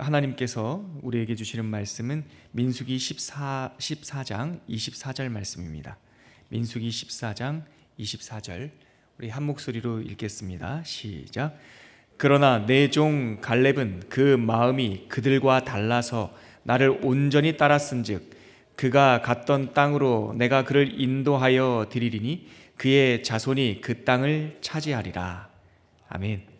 하나님께서 우리에게 주시는 말씀은 민수기 14장 24절 말씀입니다. 민수기 14장 24절 우리 한 목소리로 읽겠습니다. 시작. 그러나 내 종 갈렙은 그 마음이 그들과 달라서 나를 온전히 따랐은즉 그가 갔던 땅으로 내가 그를 인도하여 드리리니 그의 자손이 그 땅을 차지하리라. 아멘.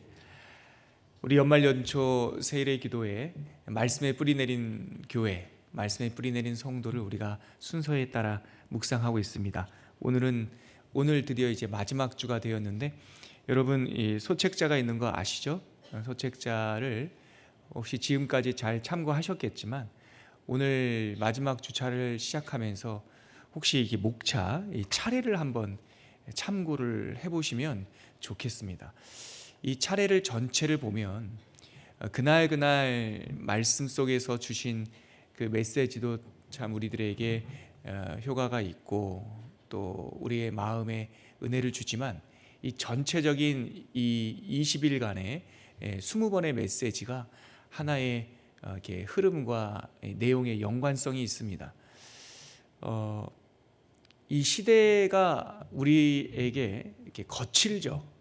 우리 연말 연초 세일의 기도에 말씀에 뿌리 내린 교회, 말씀에 뿌리 내린 성도를 우리가 순서에 따라 묵상하고 있습니다. 오늘 드디어 이제 마지막 주가 되었는데, 여러분 이 소책자가 있는 거 아시죠? 소책자를 혹시 지금까지 잘 참고하셨겠지만 오늘 마지막 주차를 시작하면서 혹시 이게 목차, 이 차례를 한번 참고를 해보시면 좋겠습니다. 이 차례를 전체를 보면 그날 말씀 속에서 주신 그 메시지도 참 우리들에게 효과가 있고 또 우리의 마음에 은혜를 주지만, 이 전체적인 이 20일간의 20번의 메시지가 하나의 이렇게 흐름과 내용의 연관성이 있습니다. 이 시대가 우리에게 이렇게 거칠죠.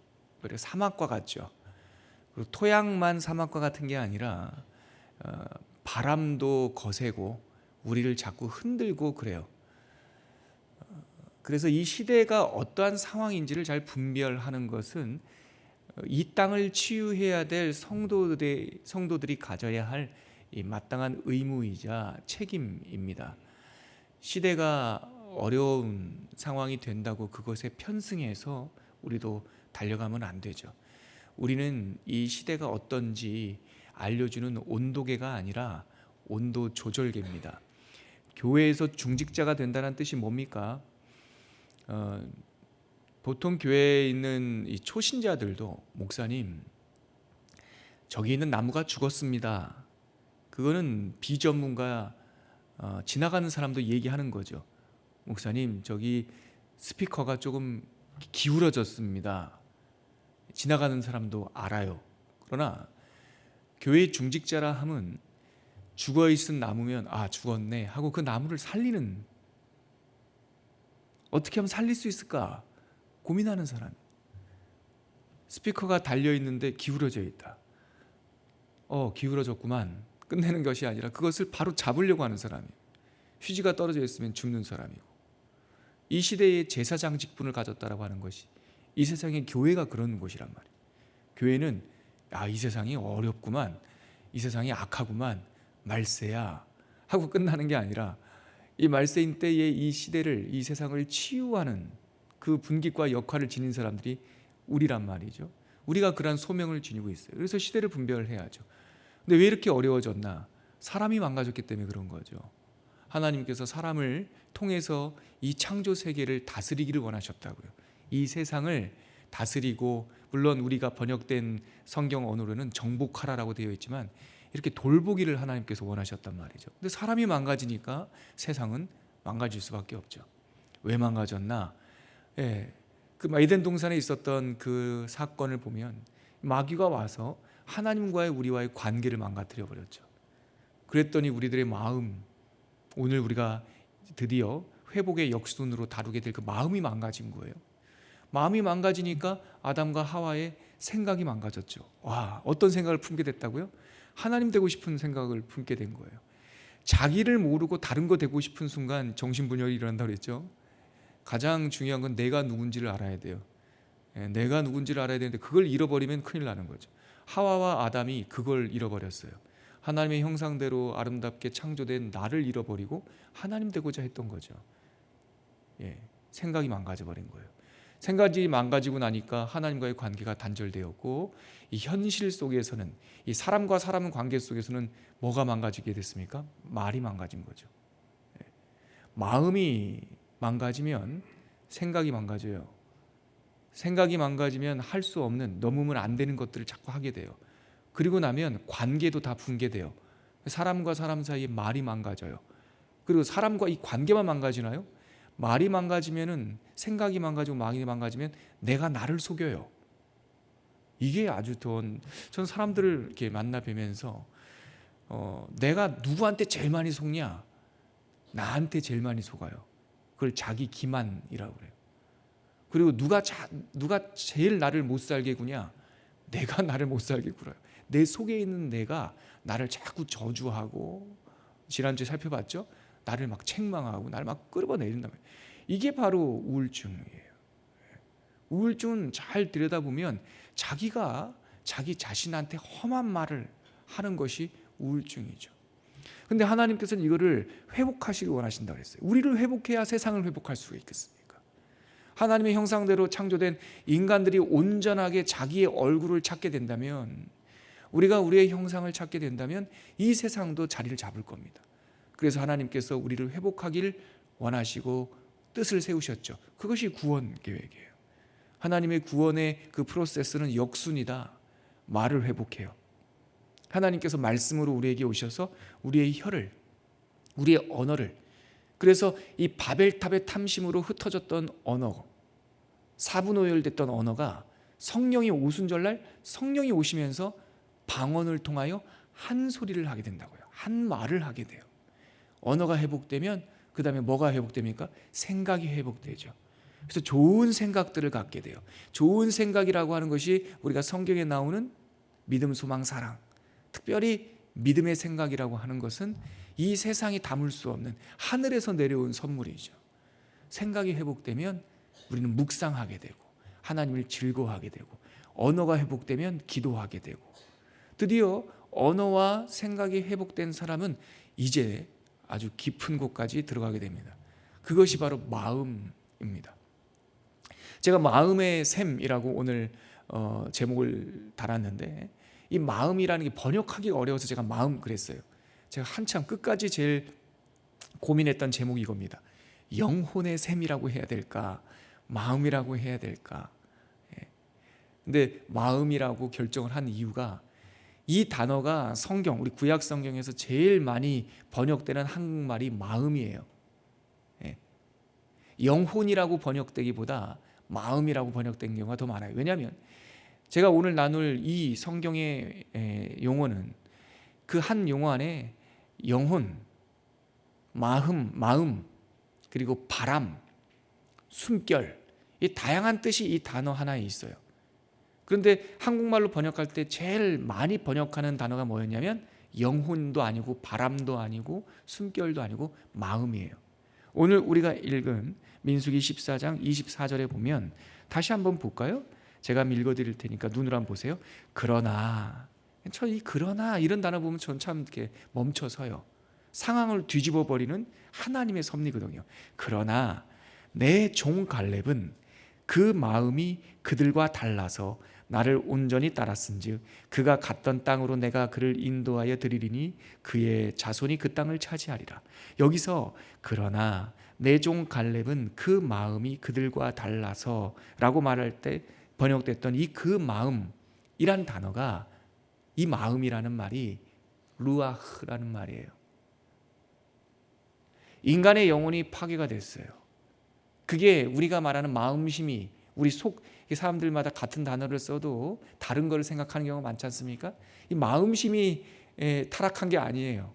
그리고 사막과 같죠. 그리고 토양만 사막과 같은 게 아니라 바람도 거세고 우리를 자꾸 흔들고 그래요. 그래서 이 시대가 어떠한 상황인지를 잘 분별하는 것은 이 땅을 치유해야 될 성도들이 가져야 할 이 마땅한 의무이자 책임입니다. 시대가 어려운 상황이 된다고 그것에 편승해서 우리도 달려가면 안 되죠. 우리는 이 시대가 어떤지 알려주는 온도계가 아니라 온도 조절계입니다. 교회에서 중직자가 된다는 뜻이 뭡니까? 보통 교회에 있는 이 초신자들도 목사님, 저기 있는 나무가 죽었습니다. 그거는 비전문가 지나가는 사람도 얘기하는 거죠. 목사님, 저기 스피커가 조금 기울어졌습니다. 지나가는 사람도 알아요. 그러나 교회 중직자라 함은 죽어있은 나무면 아 죽었네 하고 그 나무를 살리는, 어떻게 하면 살릴 수 있을까 고민하는 사람. 스피커가 달려있는데 기울어져 있다. 기울어졌구만. 끝내는 것이 아니라 그것을 바로 잡으려고 하는 사람이에요. 휴지가 떨어져 있으면 죽는 사람이고, 이 시대의 제사장 직분을 가졌다라고 하는 것이 이 세상의 교회가 그런 곳이란 말이에요. 교회는 이 세상이 어렵구만, 이 세상이 악하구만, 말세야 하고 끝나는 게 아니라 이 말세인 때의 이 시대를, 이 세상을 치유하는 그 분깃과 역할을 지닌 사람들이 우리란 말이죠. 우리가 그러한 소명을 지니고 있어요. 그래서 시대를 분별해야죠. 근데 왜 이렇게 어려워졌나? 사람이 망가졌기 때문에 그런 거죠. 하나님께서 사람을 통해서 이 창조 세계를 다스리기를 원하셨다고요. 이 세상을 다스리고, 물론 우리가 번역된 성경 언어로는 정복하라라고 되어 있지만 이렇게 돌보기를 하나님께서 원하셨단 말이죠. 근데 사람이 망가지니까 세상은 망가질 수밖에 없죠. 왜 망가졌나? 그 에덴 동산에 있었던 그 사건을 보면 마귀가 와서 하나님과의 우리와의 관계를 망가뜨려 버렸죠. 그랬더니 우리들의 마음, 오늘 우리가 드디어 회복의 역순으로 다루게 될 그 마음이 망가진 거예요. 마음이 망가지니까 아담과 하와의 생각이 망가졌죠. 어떤 생각을 품게 됐다고요? 하나님 되고 싶은 생각을 품게 된 거예요. 자기를 모르고 다른 거 되고 싶은 순간 정신분열이 일어난다고 그랬죠. 가장 중요한 건 내가 누군지를 알아야 돼요. 내가 누군지를 알아야 되는데 그걸 잃어버리면 큰일 나는 거죠. 하와와 아담이 그걸 잃어버렸어요. 하나님의 형상대로 아름답게 창조된 나를 잃어버리고 하나님 되고자 했던 거죠. 생각이 망가져버린 거예요. 생각이 망가지고 나니까 하나님과의 관계가 단절되었고, 이 현실 속에서는, 이 사람과 사람 관계 속에서는 뭐가 망가지게 됐습니까? 말이 망가진 거죠. 마음이 망가지면 생각이 망가져요. 생각이 망가지면 할 수 없는, 넘으면 안 되는 것들을 자꾸 하게 돼요. 그리고 나면 관계도 다 붕괴돼요. 사람과 사람 사이에 말이 망가져요. 그리고 사람과 이 관계만 망가지나요? 말이 망가지면은, 생각이 망가지고 마음이 망가지면 내가 나를 속여요. 이게 아주 전 사람들을 이렇게 만나 뵈면서 내가 누구한테 제일 많이 속냐? 나한테 제일 많이 속아요. 그걸 자기 기만이라고 그래요. 그리고 누가 제일 나를 못 살게 구냐? 내가 나를 못 살게 굴어요. 내 속에 있는 내가 나를 자꾸 저주하고, 지난주에 살펴봤죠? 나를 막 책망하고 나를 막 끌어내린단 말이에요. 이게 바로 우울증이에요. 우울증은 잘 들여다보면 자기가 자기 자신한테 험한 말을 하는 것이 우울증이죠. 근데 하나님께서는 이거를 회복하시길 원하신다고 했어요. 우리를 회복해야 세상을 회복할 수가 있겠습니까? 하나님의 형상대로 창조된 인간들이 온전하게 자기의 얼굴을 찾게 된다면, 우리가 우리의 형상을 찾게 된다면 이 세상도 자리를 잡을 겁니다. 그래서 하나님께서 우리를 회복하길 원하시고 뜻을 세우셨죠. 그것이 구원 계획이에요. 하나님의 구원의 그 프로세스는 역순이다. 말을 회복해요. 하나님께서 말씀으로 우리에게 오셔서 우리의 혀를, 우리의 언어를, 그래서 이 바벨탑의 탐심으로 흩어졌던 언어, 사분오열됐던 언어가 성령이 오순절날 성령이 오시면서 방언을 통하여 한 소리를 하게 된다고요. 한 말을 하게 돼요. 언어가 회복되면 그 다음에 뭐가 회복됩니까? 생각이 회복되죠. 그래서 좋은 생각들을 갖게 돼요. 좋은 생각이라고 하는 것이 우리가 성경에 나오는 믿음, 소망, 사랑, 특별히 믿음의 생각이라고 하는 것은 이 세상이 담을 수 없는 하늘에서 내려온 선물이죠. 생각이 회복되면 우리는 묵상하게 되고 하나님을 즐거워하게 되고, 언어가 회복되면 기도하게 되고, 드디어 언어와 생각이 회복된 사람은 이제 아주 깊은 곳까지 들어가게 됩니다. 그것이 바로 마음입니다. 제가 마음의 샘이라고 오늘 제목을 달았는데, 이 마음이라는 게 번역하기 어려워서 제가 마음 그랬어요. 제가 한참 끝까지 제일 고민했던 제목이 이겁니다. 영혼의 샘이라고 해야 될까? 마음이라고 해야 될까? 근데 마음이라고 결정을 한 이유가, 이 단어가 성경, 우리 구약 성경에서 제일 많이 번역되는 한국말이 마음이에요. 영혼이라고 번역되기보다 마음이라고 번역된 경우가 더 많아요. 왜냐하면 제가 오늘 나눌 이 성경의 용어는 그 한 용어 안에 영혼, 마음, 그리고 바람, 숨결, 이 다양한 뜻이 이 단어 하나에 있어요. 그런데 한국말로 번역할 때 제일 많이 번역하는 단어가 뭐였냐면 영혼도 아니고 바람도 아니고 숨결도 아니고 마음이에요. 오늘 우리가 읽은 민수기 14장 24절에 보면 다시 한번 볼까요? 제가 읽어드릴 테니까 눈으로 한번 보세요. 그러나, 저 이 그러나 이런 단어 보면 전 참 이렇게 멈춰서요. 상황을 뒤집어 버리는 하나님의 섭리거든요. 그러나 내 종 갈렙은 그 마음이 그들과 달라서 나를 온전히 따랐은즉 그가 갔던 땅으로 내가 그를 인도하여 드리리니 그의 자손이 그 땅을 차지하리라. 여기서 그러나 내 종 갈렙은 그 마음이 그들과 달라서 라고 말할 때 번역됐던 이 그 마음이란 단어가, 이 마음이라는 말이 루아흐라는 말이에요. 인간의 영혼이 파괴가 됐어요. 그게 우리가 말하는 마음심이, 우리 속, 사람들마다 같은 단어를 써도 다른 걸 생각하는 경우가 많지 않습니까? 이 마음심이 타락한 게 아니에요.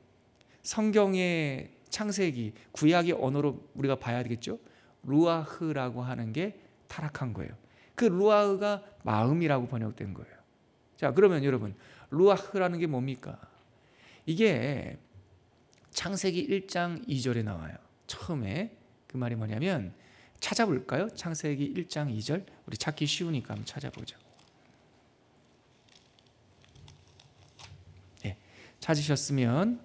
성경의 창세기, 구약의 언어로 우리가 봐야 되겠죠. 루아흐라고 하는 게 타락한 거예요. 그 루아흐가 마음이라고 번역된 거예요. 자, 그러면 여러분, 루아흐라는 게 뭡니까? 이게 창세기 1장 2절에 나와요. 처음에 그 말이 뭐냐면, 찾아볼까요? 창세기 1장 2절. 우리 찾기 쉬우니까 한번 찾아보죠. 네, 찾으셨으면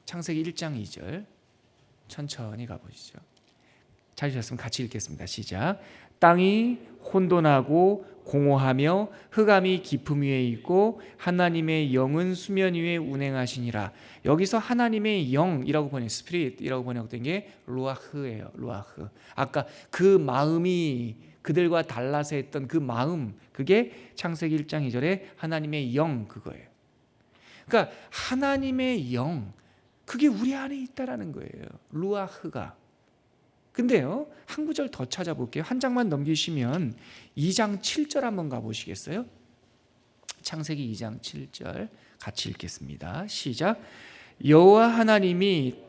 창세기 1장 2절 천천히 가보시죠. 찾으셨으면 같이 읽겠습니다. 시작. 땅이 혼돈하고 공허하며 흑암이 깊음 위에 있고 하나님의 영은 수면 위에 운행하시니라. 여기서 하나님의 영이라고 번역, 스피릿이라고 번역된 게 루아흐예요. 루아흐. 아까 그 마음이 그들과 달라서 했던 그 마음, 그게 창세기 1장 2절에 하나님의 영, 그거예요. 그러니까 하나님의 영, 그게 우리 안에 있다라는 거예요. 루아흐가. 근데요, 한 구절 더 찾아볼게요. 한 장만 넘기시면 2장 7절 한번 가보시겠어요? 창세기 2장 7절 같이 읽겠습니다. 시작. 여호와 하나님이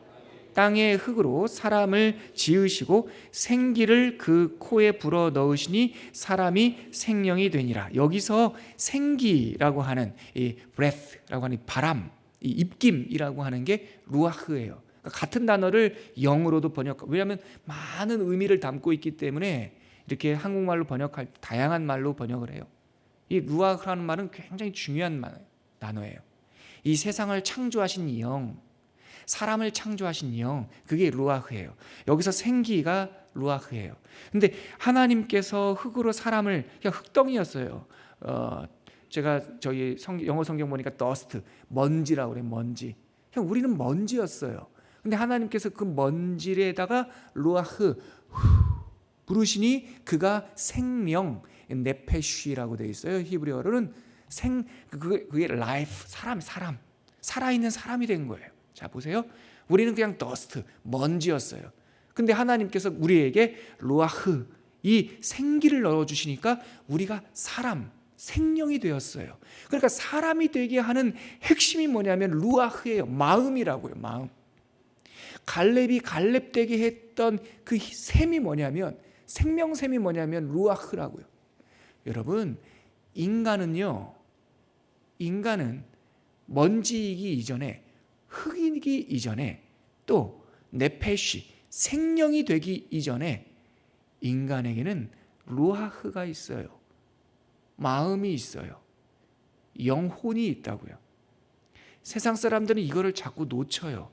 땅의 흙으로 사람을 지으시고 생기를 그 코에 불어 넣으시니 사람이 생명이 되니라. 여기서 생기라고 하는 이 breath라고 하는 바람, 이 입김이라고 하는 게 루아흐예요. 그러니까 같은 단어를 영어로도 왜냐하면 많은 의미를 담고 있기 때문에 이렇게 한국말로 번역할 다양한 말로 번역을 해요. 이 루아흐라는 말은 굉장히 중요한 단어예요. 이 세상을 창조하신 영, 사람을 창조하신 영, 그게 루아흐예요. 여기서 생기가 루아흐예요. 근데 하나님께서 흙으로 사람을, 그냥 흙덩이였어요. 제가 저희 영어 성경 보니까 dust, 먼지라고 그래요. 먼지. 그냥 우리는 먼지였어요. 근데 하나님께서 그 먼지에다가 루아흐 부르시니 그가 생명, 네페쉬라고 되어 있어요. 히브리어로는 그게 life, 사람, 살아있는 사람이 된 거예요. 자, 보세요. 우리는 그냥 더스트, 먼지였어요. 근데 하나님께서 우리에게 루아흐, 이 생기를 넣어주시니까 우리가 사람, 생명이 되었어요. 그러니까 사람이 되게 하는 핵심이 뭐냐면 루아흐예요. 마음이라고요. 마음. 갈렙이 갈렙되게 했던 그 셈이 뭐냐면, 생명셈이 뭐냐면 루아흐라고요. 여러분, 인간은 먼지이기 이전에, 흙이기 이전에, 또 네페시, 생명이 되기 이전에 인간에게는 루아흐가 있어요. 마음이 있어요. 영혼이 있다고요. 세상 사람들은 이거를 자꾸 놓쳐요.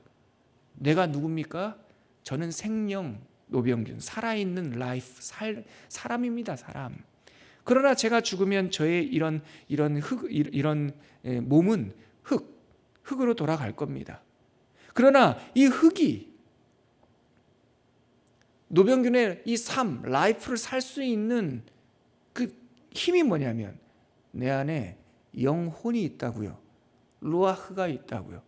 내가 누굽니까? 저는 생명, 노병균, 살아있는 라이프, 사람입니다. 사람. 그러나 제가 죽으면 저의 이런 몸은 흙으로 돌아갈 겁니다. 그러나 이 흙이 노병균의 이 삶, 라이프를 살 수 있는 그 힘이 뭐냐면 내 안에 영혼이 있다고요. 루아흐가 있다고요.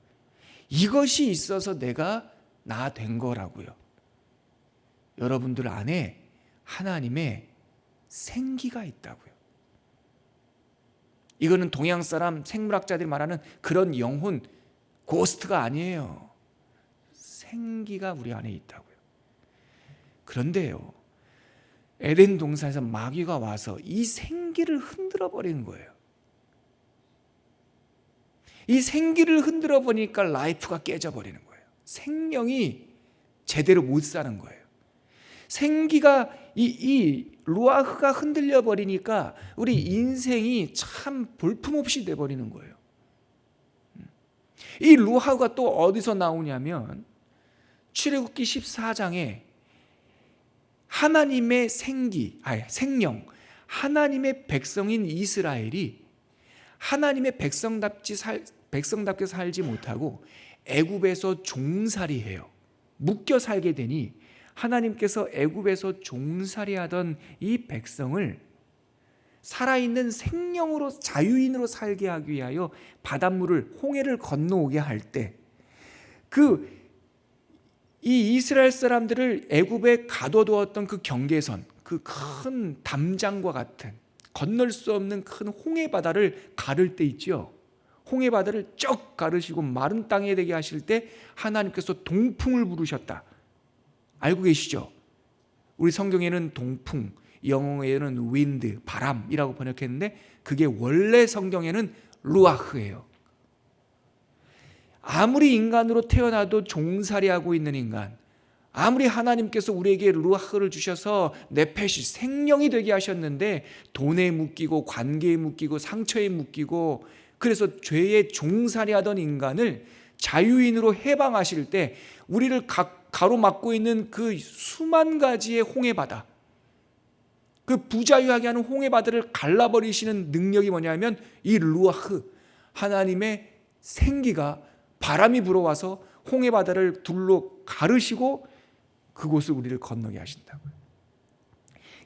이것이 있어서 내가 나 된 거라고요. 여러분들 안에 하나님의 생기가 있다고요. 이거는 동양 사람 생물학자들이 말하는 그런 영혼, 고스트가 아니에요. 생기가 우리 안에 있다고요. 그런데요, 에덴 동산에서 마귀가 와서 이 생기를 흔들어 버리는 거예요. 이 생기를 흔들어 버리니까 라이프가 깨져 버리는 거예요. 생명이 제대로 못 사는 거예요. 생기가 이 루아흐가 흔들려 버리니까 우리 인생이 참 볼품없이 돼 버리는 거예요. 이 루아흐가 또 어디서 나오냐면 출애굽기 14장에 하나님의 생명, 하나님의 백성인 이스라엘이 하나님의 백성답게 살지 못하고 애굽에서 종살이해요. 묶여 살게 되니 하나님께서 애굽에서 종살이하던 이 백성을 살아있는 생명으로, 자유인으로 살게 하기 위하여 바닷물을, 홍해를 건너오게 할 때 이 이스라엘 사람들을 애굽에 가둬두었던 그 경계선, 그 큰 담장과 같은 건널 수 없는 큰 홍해 바다를 가를 때 있죠. 홍해 바다를 쭉 가르시고 마른 땅에 되게 하실 때 하나님께서 동풍을 부르셨다. 알고 계시죠? 우리 성경에는 동풍, 영어에는 윈드, 바람이라고 번역했는데 그게 원래 성경에는 루아흐예요. 아무리 인간으로 태어나도 종살이하고 있는 인간, 아무리 하나님께서 우리에게 루아흐를 주셔서 네페시, 생명이 되게 하셨는데 돈에 묶이고 관계에 묶이고 상처에 묶이고 그래서 죄에 종살이하던 인간을 자유인으로 해방하실 때 우리를 가로막고 있는 그 수만 가지의 홍해바다, 그 부자유하게 하는 홍해바다를 갈라버리시는 능력이 뭐냐면 이 루아흐, 하나님의 생기가 바람이 불어와서 홍해바다를 둘로 가르시고 그곳을 우리를 건너게 하신다고요.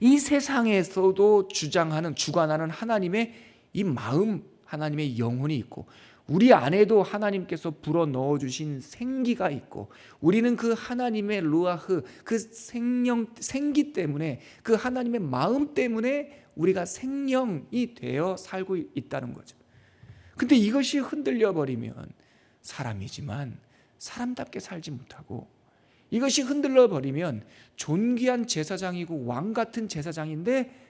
이 세상에서도 주관하는 하나님의 이 마음, 하나님의 영혼이 있고 우리 안에도 하나님께서 불어넣어 주신 생기가 있고 우리는 그 하나님의 루아흐, 그 생기 때문에, 그 하나님의 마음 때문에 우리가 생명이 되어 살고 있다는 거죠. 근데 이것이 흔들려 버리면 사람이지만 사람답게 살지 못하고, 이것이 흔들려 버리면 존귀한 제사장이고 왕 같은 제사장인데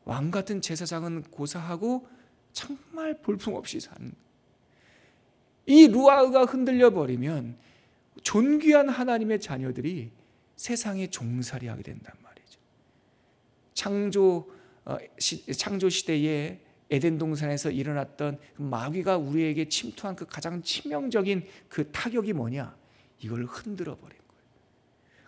왕 같은 제사장은 고사하고 정말 볼품없이 사는, 이 루아흐가 흔들려 버리면 존귀한 하나님의 자녀들이 세상에 종살이하게 된단 말이죠. 창조 시대에 에덴 동산에서 일어났던 마귀가 우리에게 침투한 그 가장 치명적인 그 타격이 뭐냐? 이걸 흔들어 버린 거예요.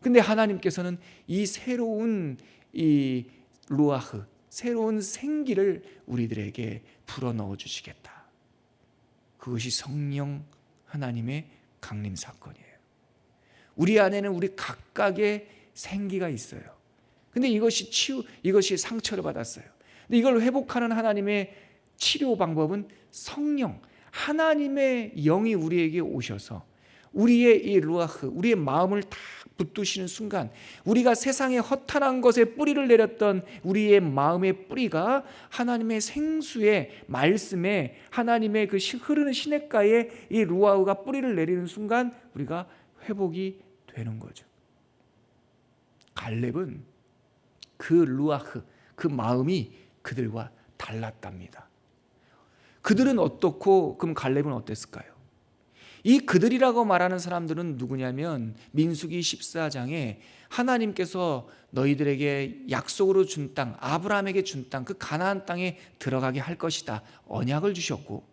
근데 하나님께서는 이 새로운 이 루아흐, 새로운 생기를 우리들에게 불어넣어 주시겠다. 그것이 성령 하나님의 강림 사건이에요. 우리 안에는 우리 각각의 생기가 있어요. 근데 이것이 상처를 받았어요. 근데 이걸 회복하는 하나님의 치료 방법은 성령, 하나님의 영이 우리에게 오셔서 우리의 이 루아흐, 우리의 마음을 딱 붙드시는 순간, 우리가 세상에 허탄한 것에 뿌리를 내렸던 우리의 마음의 뿌리가 하나님의 생수의 말씀에, 하나님의 그 흐르는 시냇가에 이 루아흐가 뿌리를 내리는 순간 우리가 회복이 되는 거죠. 갈렙은 그 루아흐, 그 마음이 그들과 달랐답니다. 그들은 어떻고 그럼 갈렙은 어땠을까요? 이 그들이라고 말하는 사람들은 누구냐면 민수기 14장에 하나님께서 너희들에게 약속으로 준 땅, 아브라함에게 준 땅, 그 가나안 땅에 들어가게 할 것이다 언약을 주셨고,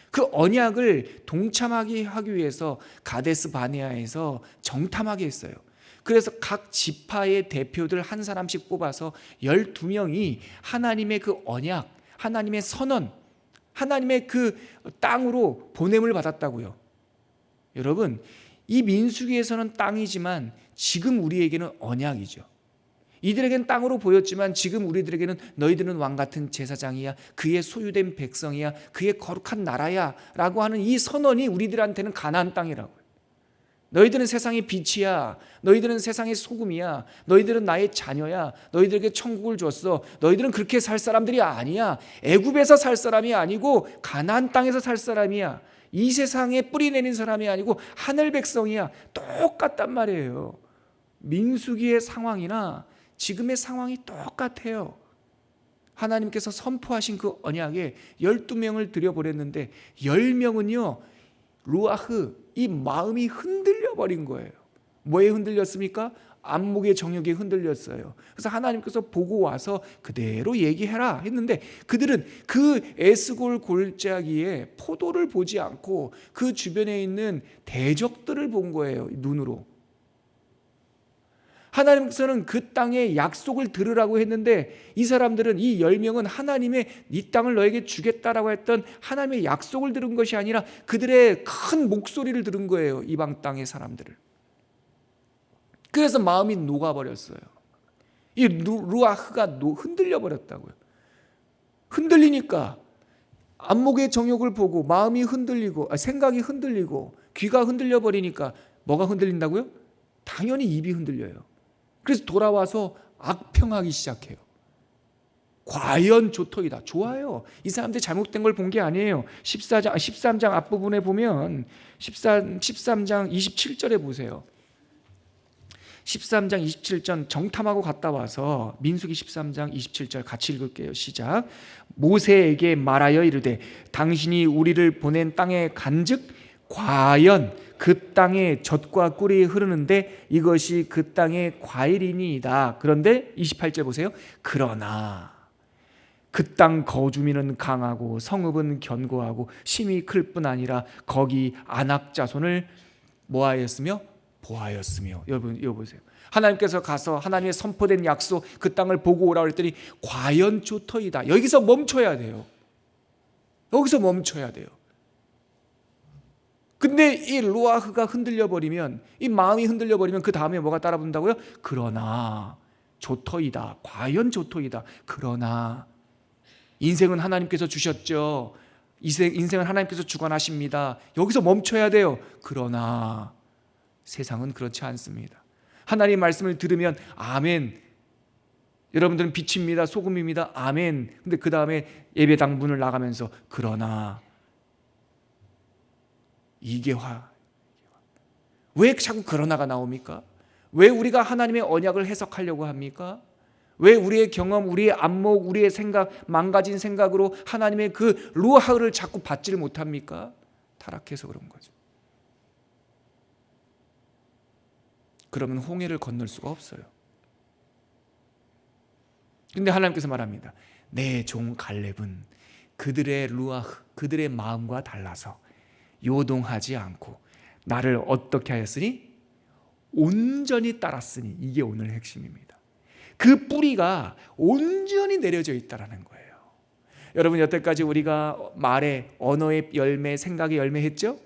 그 언약을 동참하게 하기 위해서 가데스 바네아에서 정탐하게 했어요. 그래서 각 지파의 대표들 한 사람씩 뽑아서 12명이 하나님의 그 언약, 하나님의 선언, 하나님의 그 땅으로 보냄을 받았다고요. 여러분, 이 민수기에서는 땅이지만 지금 우리에게는 언약이죠. 이들에게는 땅으로 보였지만 지금 우리들에게는 너희들은 왕같은 제사장이야, 그의 소유된 백성이야, 그의 거룩한 나라야 라고 하는 이 선언이 우리들한테는 가나안 땅이라고요. 너희들은 세상의 빛이야, 너희들은 세상의 소금이야, 너희들은 나의 자녀야, 너희들에게 천국을 줬어, 너희들은 그렇게 살 사람들이 아니야, 애굽에서 살 사람이 아니고 가나안 땅에서 살 사람이야, 이 세상에 뿌리 내린 사람이 아니고 하늘 백성이야. 똑같단 말이에요. 민수기의 상황이나 지금의 상황이 똑같아요. 하나님께서 선포하신 그 언약에 12명을 들여보냈는데 10명은요 루아흐, 이 마음이 흔들려 버린 거예요. 뭐에 흔들렸습니까? 안목의 정욕에 흔들렸어요. 그래서 하나님께서 보고 와서 그대로 얘기해라 했는데 그들은 그 에스골 골짜기에 포도를 보지 않고 그 주변에 있는 대적들을 본 거예요, 눈으로. 하나님께서는 그 땅의 약속을 들으라고 했는데 이 사람들은, 이 10명은 하나님의 이 땅을 너에게 주겠다라고 했던 하나님의 약속을 들은 것이 아니라 그들의 큰 목소리를 들은 거예요, 이방 땅의 사람들을. 그래서 마음이 녹아버렸어요. 이 루아흐가 흔들려 버렸다고요. 흔들리니까 안목의 정욕을 보고 마음이 흔들리고, 생각이 흔들리고, 귀가 흔들려 버리니까 뭐가 흔들린다고요? 당연히 입이 흔들려요. 그래서 돌아와서 악평하기 시작해요. 과연 좋더이다. 좋아요. 이 사람들이 잘못된 걸 본 게 아니에요. 13장 앞부분에 보면 13장 27절에 보세요. 13장 27절 정탐하고 갔다 와서 민수기 13장 27절 같이 읽을게요. 시작. 모세에게 말하여 이르되 당신이 우리를 보낸 땅에 간즉 과연 그 땅에 젖과 꿀이 흐르는데 이것이 그 땅의 과일이니이다. 그런데 28절 보세요. 그러나 그 땅 거주민은 강하고 성읍은 견고하고 심히 클 뿐 아니라 거기 아낙 자손을 뭐하였으며 보하였으며. 여러분 이거 보세요. 하나님께서 가서 하나님의 선포된 약속 그 땅을 보고 오라고 했더니 과연 좋더이다. 여기서 멈춰야 돼요. 여기서 멈춰야 돼요. 근데 이 루아흐가 흔들려버리면, 이 마음이 흔들려버리면 그 다음에 뭐가 따라붙는다고요? 그러나 좋더이다. 과연 좋더이다. 그러나 인생은 하나님께서 주셨죠. 인생은 하나님께서 주관하십니다. 여기서 멈춰야 돼요. 그러나 세상은 그렇지 않습니다. 하나님의 말씀을 들으면 아멘, 여러분들은 빛입니다, 소금입니다, 아멘. 근데 그 다음에 예배당 문을 나가면서 그러나 이계화. 왜 자꾸 그러나가 나옵니까? 왜 우리가 하나님의 언약을 해석하려고 합니까? 왜 우리의 경험, 우리의 안목, 우리의 생각, 망가진 생각으로 하나님의 그 루아흐를 자꾸 받지를 못합니까? 타락해서 그런 거죠. 그러면 홍해를 건널 수가 없어요. 근데 하나님께서 말합니다. 내 종 갈렙은 그들의 루아흐, 그들의 마음과 달라서 요동하지 않고 나를 어떻게 하였으니? 온전히 따랐으니. 이게 오늘 핵심입니다. 그 뿌리가 온전히 내려져 있다는 거예요. 여러분, 여태까지 우리가 말의, 언어의 열매, 생각의 열매 했죠?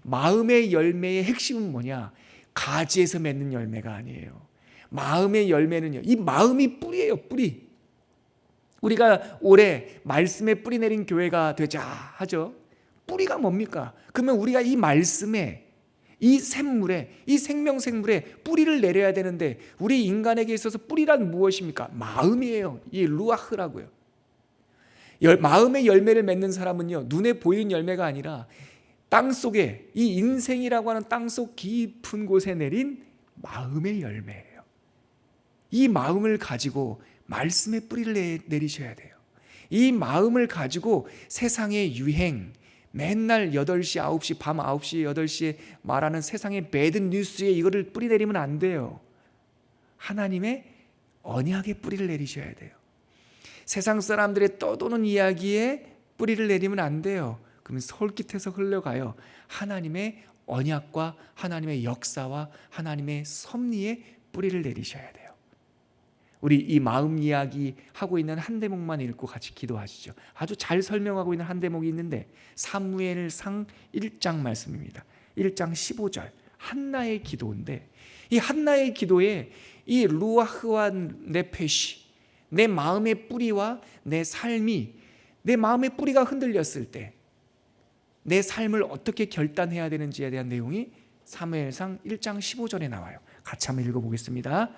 마음의 열매의 핵심은 뭐냐? 가지에서 맺는 열매가 아니에요. 마음의 열매는요, 이 마음이 뿌리예요. 뿌리. 우리가 올해 말씀에 뿌리 내린 교회가 되자 하죠. 뿌리가 뭡니까? 그러면 우리가 이 말씀에, 이 샘물에, 이 생명샘물에 뿌리를 내려야 되는데, 우리 인간에게 있어서 뿌리란 무엇입니까? 마음이에요. 이 루아흐라고요. 마음의 열매를 맺는 사람은요, 눈에 보이는 열매가 아니라 땅속에, 이 인생이라고 하는 땅속 깊은 곳에 내린 마음의 열매예요. 이 마음을 가지고 말씀의 뿌리를 내리셔야 돼요. 이 마음을 가지고 세상의 유행, 맨날 8시, 9시, 밤 9시, 8시에 말하는 세상의 배드 뉴스에 이거를 뿌리 내리면 안 돼요. 하나님의 언약의 뿌리를 내리셔야 돼요. 세상 사람들의 떠도는 이야기에 뿌리를 내리면 안 돼요. 그러면 솔깃해서 흘러가요. 하나님의 언약과 하나님의 역사와 하나님의 섭리에 뿌리를 내리셔야 돼요. 우리 이 마음 이야기 하고 있는 한 대목만 읽고 같이 기도하시죠. 아주 잘 설명하고 있는 한 대목이 있는데 사무엘상 1장 말씀입니다. 1장 15절 한나의 기도인데, 이 한나의 기도에 이 루아흐와 네페시, 내 마음의 뿌리와 내 삶이, 내 마음의 뿌리가 흔들렸을 때 내 삶을 어떻게 결단해야 되는지에 대한 내용이 사무엘상 1장 15절에 나와요. 같이 한번 읽어보겠습니다.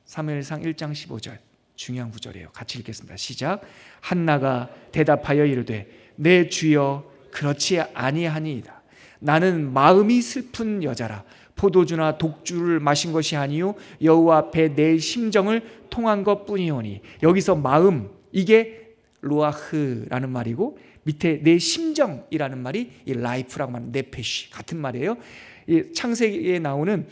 사무엘상 1장 15절 중요한 구절이에요. 같이 읽겠습니다. 시작. 한나가 대답하여 이르되 내 주여 그렇지 아니하니이다. 나는 마음이 슬픈 여자라. 포도주나 독주를 마신 것이 아니요 여호와 앞에 내 심정을 통한 것뿐이오니. 여기서 마음, 이게 루아흐라는 말이고, 밑에 내 심정이라는 말이 이 라이프라고 하는 네페시 같은 말이에요. 이 창세기에 나오는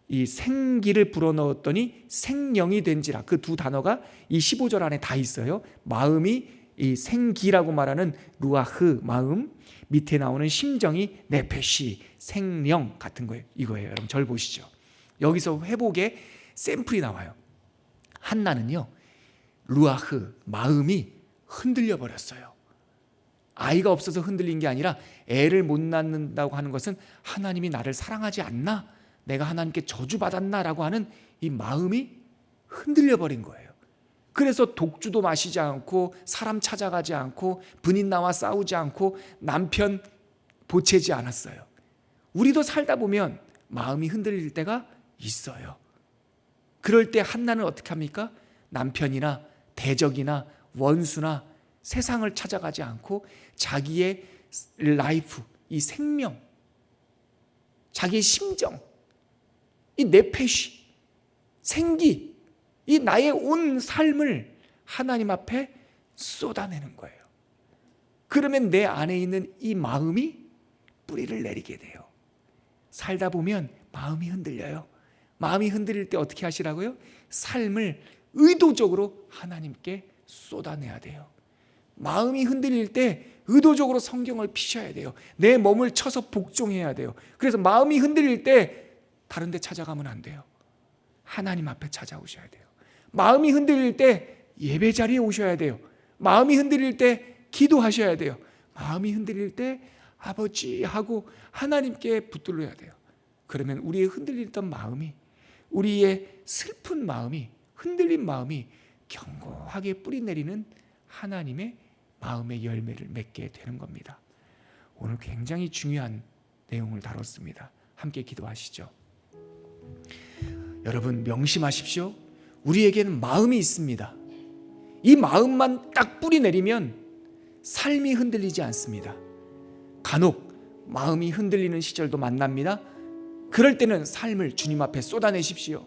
이 생기를 불어넣었더니 생령이 된지라, 그 두 단어가 이 15절 안에 다 있어요. 마음이 이 생기라고 말하는 루아흐, 마음, 밑에 나오는 심정이 네페시, 생령 같은 거예요. 이거예요. 여러분 절 보시죠. 여기서 회복의 샘플이 나와요. 한나는요, 루아흐, 마음이 흔들려 버렸어요. 아이가 없어서 흔들린 게 아니라 애를 못 낳는다고 하는 것은 하나님이 나를 사랑하지 않나? 내가 하나님께 저주받았나라고 하는 이 마음이 흔들려 버린 거예요. 그래서 독주도 마시지 않고, 사람 찾아가지 않고, 분인 나와 싸우지 않고, 남편 보채지 않았어요. 우리도 살다 보면 마음이 흔들릴 때가 있어요. 그럴 때 한나는 어떻게 합니까? 남편이나 대적이나 원수나 세상을 찾아가지 않고 자기의 라이프, 이 생명, 자기의 심정, 이 네페시, 생기, 이 나의 온 삶을 하나님 앞에 쏟아내는 거예요. 그러면 내 안에 있는 이 마음이 뿌리를 내리게 돼요. 살다 보면 마음이 흔들려요. 마음이 흔들릴 때 어떻게 하시라고요? 삶을 의도적으로 하나님께 쏟아내야 돼요. 마음이 흔들릴 때 의도적으로 성경을 피셔야 돼요. 내 몸을 쳐서 복종해야 돼요. 그래서 마음이 흔들릴 때 다른 데 찾아가면 안 돼요. 하나님 앞에 찾아오셔야 돼요. 마음이 흔들릴 때 예배 자리에 오셔야 돼요. 마음이 흔들릴 때 기도하셔야 돼요. 마음이 흔들릴 때 아버지 하고 하나님께 붙들려야 돼요. 그러면 우리의 흔들리던 마음이, 우리의 슬픈 마음이, 흔들린 마음이 견고하게 뿌리 내리는 하나님의 마음의 열매를 맺게 되는 겁니다. 오늘 굉장히 중요한 내용을 다뤘습니다. 함께 기도하시죠. 여러분 명심하십시오. 우리에게는 마음이 있습니다. 이 마음만 딱 뿌리 내리면 삶이 흔들리지 않습니다. 간혹 마음이 흔들리는 시절도 만납니다. 그럴 때는 삶을 주님 앞에 쏟아내십시오.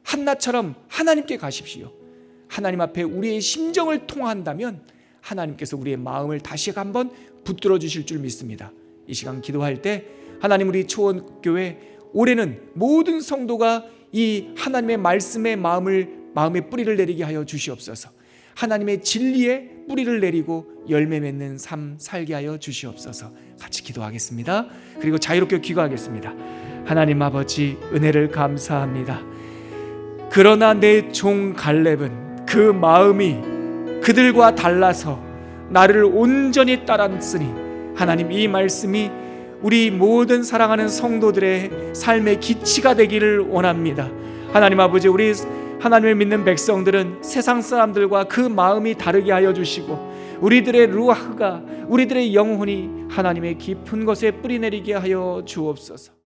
한나처럼 하나님께 가십시오. 하나님 앞에 우리의 심정을 통한다면 하나님께서 우리의 마음을 다시 한번 붙들어 주실 줄 믿습니다. 이 시간 기도할 때 하나님, 우리 초원교회 올해는 모든 성도가 이 하나님의 말씀에 마음의 뿌리를 내리게 하여 주시옵소서. 하나님의 진리에 뿌리를 내리고 열매 맺는 삶 살게 하여 주시옵소서. 같이 기도하겠습니다. 그리고 자유롭게 기도하겠습니다. 하나님 아버지, 은혜를 감사합니다. 그러나 내 종 갈렙은 그 마음이 그들과 달라서 나를 온전히 따랐으니, 하나님, 이 말씀이 우리 모든 사랑하는 성도들의 삶의 기치가 되기를 원합니다. 하나님 아버지, 우리 하나님을 믿는 백성들은 세상 사람들과 그 마음이 다르게 하여 주시고, 우리들의 루아흐가, 우리들의 영혼이 하나님의 깊은 것에 뿌리내리게 하여 주옵소서.